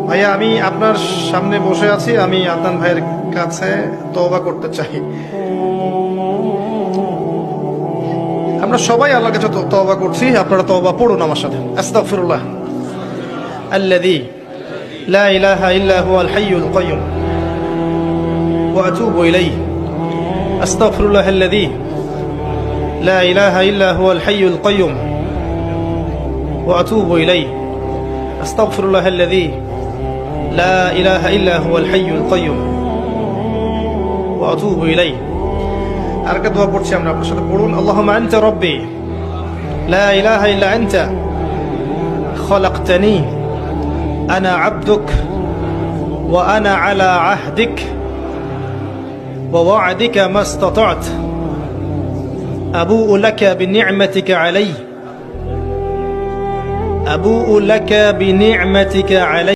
ভাইয়া, আমি আপনার সামনে বসে আছি, আমি আদনান ভাইয়ের কাছে তওবা করতে চাই। আমরা সবাই আল্লাহর কাছে তওবা করছি, আপনারা তওবা পড়ুন আমার সাথে। আস্তাগফিরুল্লাহ আল্লাযী লা ইলাহা ইল্লা হুয়াল হাইয়ুল কাইয়্যুম ওয়া আতুবু ইলাইহি। আস্তাগফিরুল্লাহ আল্লাযী লা ইলাহা ইল্লা হুয়াল হাইয়ুল কাইয়্যুম ওয়া আতুবু ইলাইহি। আস্তাগফিরুল্লাহ আল্লাযী লা ইলাহা ইল্লা হুয়াল হাইয়ুল কাইয়্যুম ওয়া আতুবু ইলাইহি। আরেকটা দোয়া পড়ছি আমরা, আপনার সাথে পড়ুন। আল্লাহুম্মা আনতা রাব্বি লা ইলাহা ইল্লা আনতা খালাকতানি আনা আবদুক ওয়া আনা আলা আহদিক ওয়া ওয়া'দিকা মাস্তাতা'ত আবুউ লাকা বিনি'মাতিকা আলাইয়া আবুউ লাকা বিনি'মাতিকা আলাইয়া